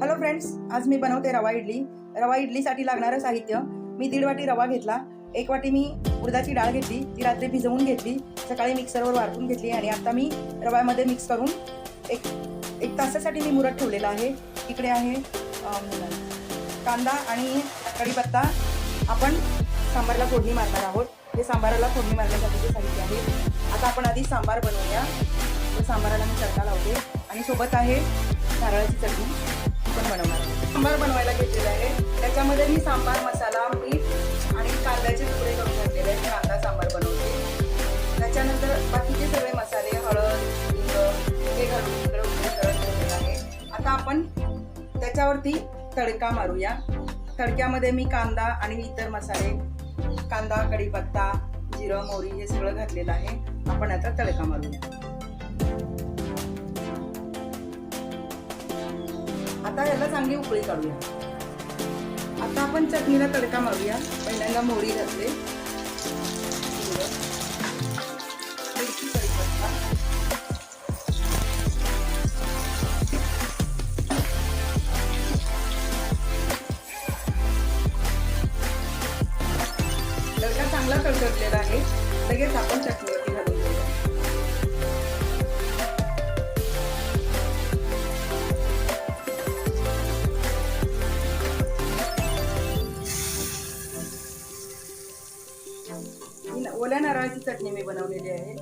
Hello friends, आज मी बनवते रवा इडली। रवा इडलीसाठी लागणारं साहित्य, मी 1.5 वाटी रवा घेतला, 1 वाटी मी उडदाची डाळ घेतली, ती रात्री भिजवून घेतली, सकाळी मिक्सरवर वाटून घेतली आणि आता मी रव्यामध्ये मिक्स करून एक तासासाठी मी मुरत ठेवलेला आहे। इकडे आहे कांदा आणि कढीपत्ता। आपण सांबारला फोडणी मारणार आहोत। हे सांबाराला फोडणी मारण्यासाठीचे साहित्य आहे। आता आपण आधी सांबार बनवूया। तर सांबाराला मी तडका लावते आणि सोबत आहे नारळाची चटणी पण बनवणार आहे। सांबार बनवायला घेतलेला आहे, त्याच्यामध्ये मी सांबार मसाला, मीठ आणि कांद्याचे तुकडे करून घातलेले आहेत। कांदा सांबार बनवते, त्याच्यानंतर बाकीचे सगळे मसाले, हळद, हिंग हे घालून इकडे तळत ठेवलेलं आहे। आता आपण त्याच्यावरती तडका मारूया। तडक्यामध्ये मी कांदा आणि इतर मसाले, कांदा, कढीपत्ता, जिरं, मोहरी हे सगळं घातलेलं आहे। आपण आता तडका मारूया। आता याला चांगली उकळी काढूया। आता आपण चटणीला तडका मारूया। पहिल्यांदा मोहरी घातले, तडका चांगला तडतडलेला आहे। लगेच आपण चटणीवरती घालून घेऊया। ओल्या नारळाची चटणी मी बनवलेली आहे,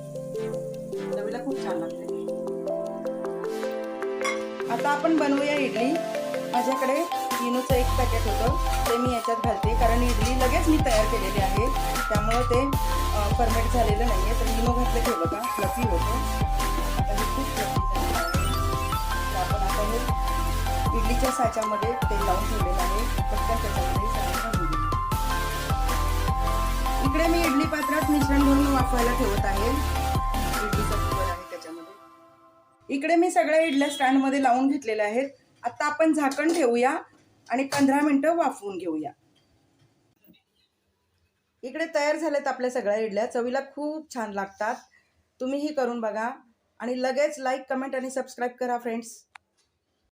चवीला खूप छान लागते। आता आपण बनवूया इडली। माझ्याकडे इनोचं एक पॅकेट होतं, ते मी याच्यात घालते, कारण इडली लगेच मी तयार केलेली आहे, त्यामुळे ते फर्मेंट झालेलं नाही आहे। तर इनो घातलं की बघा फ्लफी होतं। आता हे खूप फ्लफी झालेलं आहे। आपण आता हे इडलीच्या साच्यामध्ये तेल लावून ठेवलेलं आहे, पटकन त्याच्यामध्ये इकडे मी इडली पात्रात मिश्रण घालून वाफवायला ठेवत आहे। इडलीचा कुकर आहे त्याच्यामध्ये। इकडे मी सगळ्या इडल्या स्टँडमध्ये लावून घेतलेल्या आहेत। आता आपण झाकण ठेवूया आणि 15 मिनिटं वाफवून घेऊया। इकडे तयार झाल्यात आपल्या सगळ्या इडल्या, चवीला खूप छान लागतात। तुम्हीही करून बघा आणि लगेच लाईक, कमेंट आणि सबस्क्राईब करा फ्रेंड्स।